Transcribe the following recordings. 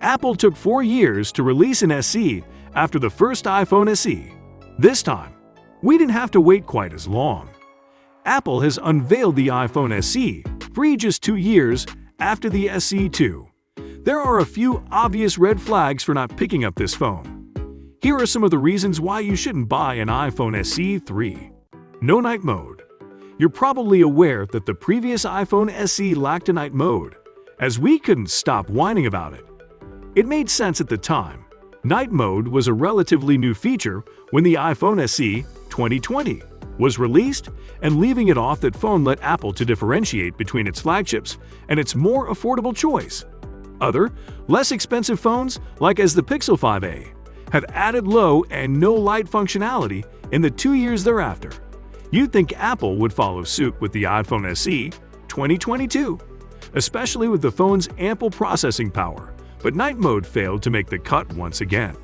Apple took 4 years to release an SE after the first iPhone SE. This time, we didn't have to wait quite as long. Apple has unveiled the iPhone SE free just 2 years after the SE2. There are a few obvious red flags for not picking up this phone. Here are some of the reasons why you shouldn't buy an iPhone SE 3. No night mode. You're probably aware that the previous iPhone SE lacked a night mode, as we couldn't stop whining about it. It made sense at the time. Night mode was a relatively new feature when the iPhone SE 2020 was released, and leaving it off that phone led Apple to differentiate between its flagships and its more affordable choice. Other, less expensive phones, like as the Pixel 5a, have added low and no light functionality in the 2 years thereafter. You'd think Apple would follow suit with the iPhone SE 2022, especially with the phone's ample processing power, but night mode failed to make the cut once again.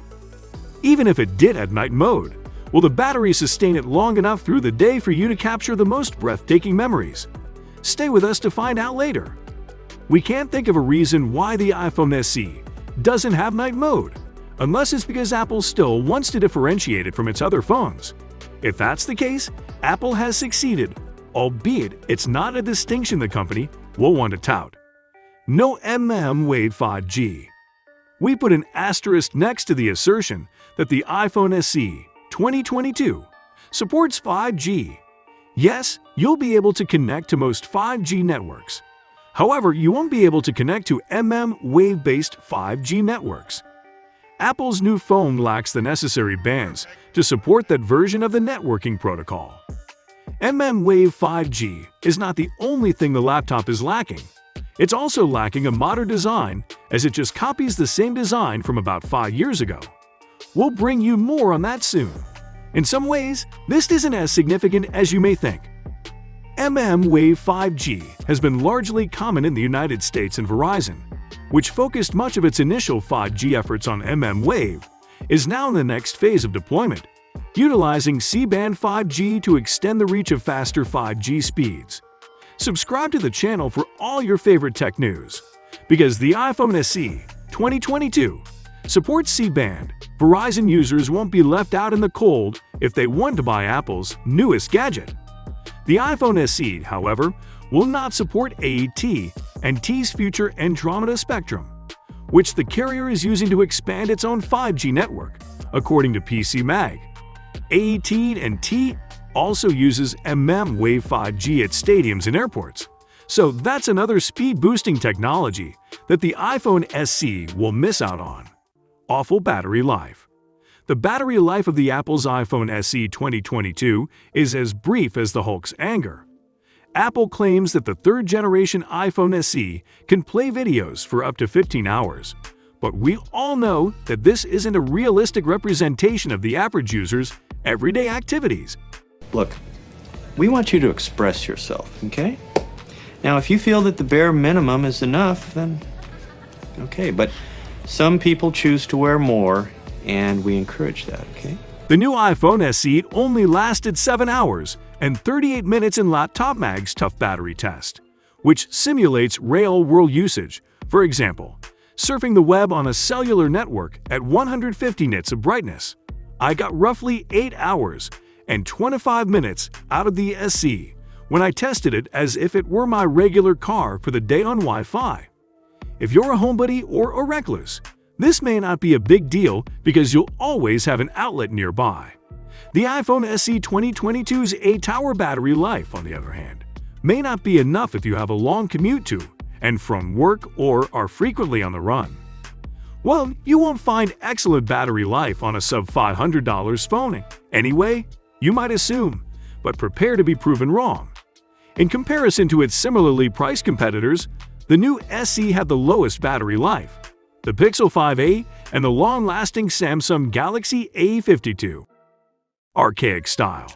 Even if it did have night mode, will the battery sustain it long enough through the day for you to capture the most breathtaking memories? Stay with us to find out later. We can't think of a reason why the iPhone SE doesn't have night mode, unless it's because Apple still wants to differentiate it from its other phones. If that's the case, Apple has succeeded, albeit it's not a distinction the company will want to tout. No mmWave 5G. We put an asterisk next to the assertion that the iPhone SE 2022 supports 5G. Yes, you'll be able to connect to most 5G networks. However, you won't be able to connect to mmWave-based 5G networks. Apple's new phone lacks the necessary bands to support that version of the networking protocol. mmWave 5G is not the only thing the laptop is lacking. It's also lacking a modern design, as it just copies the same design from about 5 years ago. We'll bring you more on that soon. In some ways, this isn't as significant as you may think. mmWave 5G has been largely common in the United States, and Verizon, which focused much of its initial 5G efforts on mmWave, is now in the next phase of deployment, utilizing C-band 5G to extend the reach of faster 5G speeds. Subscribe to the channel for all your favorite tech news. Because the iPhone SE 2022 supports C-band, Verizon users won't be left out in the cold if they want to buy Apple's newest gadget. The iPhone SE, however, will not support AET and T's future Andromeda spectrum, which the carrier is using to expand its own 5G network, according to PC Mag. AET and T also uses mmWave 5G at stadiums and airports, so that's another speed-boosting technology that the iPhone SE will miss out on. Awful battery life. The battery life of the Apple's iPhone SE 2022 is as brief as the Hulk's anger. Apple claims that the third-generation iPhone SE can play videos for up to 15 hours, but we all know that this isn't a realistic representation of the average user's everyday activities. Look, we want you to express yourself, okay? Now, if you feel that the bare minimum is enough, then okay, but some people choose to wear more, and we encourage that, okay? The new iPhone SE only lasted 7 hours and 38 minutes in Laptop Mag's Tough Battery Test, which simulates real-world usage. For example, surfing the web on a cellular network at 150 nits of brightness. I got roughly 8 hours and 25 minutes out of the SE when I tested it as if it were my regular car for the day on Wi-Fi. If you're a homebody or a recluse, this may not be a big deal because you'll always have an outlet nearby. The iPhone SE 2022's 8-hour battery life, on the other hand, may not be enough if you have a long commute to and from work or are frequently on the run. Well, you won't find excellent battery life on a sub-$500 phone anyway, you might assume, but prepare to be proven wrong. In comparison to its similarly priced competitors, the new SE had the lowest battery life, the Pixel 5a and the long-lasting Samsung Galaxy A52. Archaic style.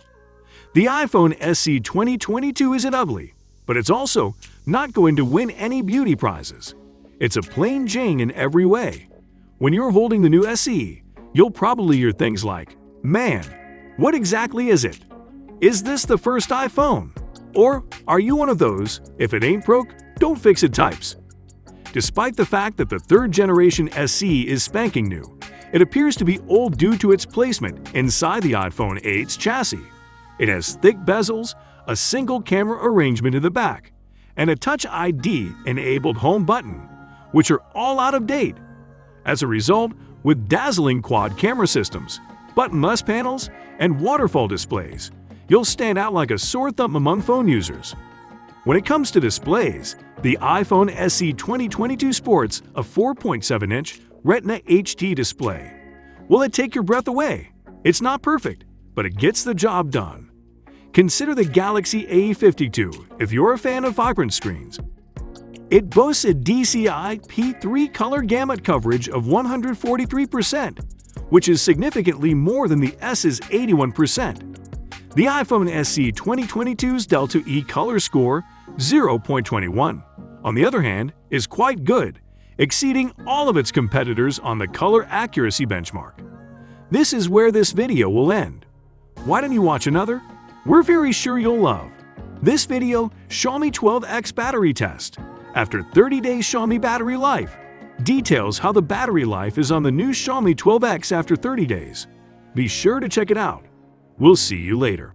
The iPhone SE 2022 isn't ugly, but it's also not going to win any beauty prizes. It's a plain Jane in every way. When you're holding the new SE, you'll probably hear things like, "Man, what exactly is it? Is this the first iPhone?" Or are you one of those, "If it ain't broke, don't fix it" types? Despite the fact that the 3rd generation SE is spanking new, it appears to be old due to its placement inside the iPhone 8's chassis. It has thick bezels, a single camera arrangement in the back, and a Touch ID-enabled home button, which are all out of date. As a result, with dazzling quad camera systems, buttonless panels, and waterfall displays, you'll stand out like a sore thumb among phone users. When it comes to displays, the iPhone SE 2022 sports a 4.7-inch Retina HD display. Will it take your breath away? It's not perfect, but it gets the job done. Consider the Galaxy A52 if you're a fan of vibrant screens. It boasts a DCI P3 color gamut coverage of 143%, which is significantly more than the S's 81%. The iPhone SE 2022's Delta E color score, 0.21, on the other hand, is quite good, exceeding all of its competitors on the color accuracy benchmark. This is where this video will end. Why don't you watch another? We're very sure you'll love. This video, Xiaomi 12X battery test. After 30 days Xiaomi battery life. Details how the battery life is on the new Xiaomi 12X after 30 days. Be sure to check it out. We'll see you later.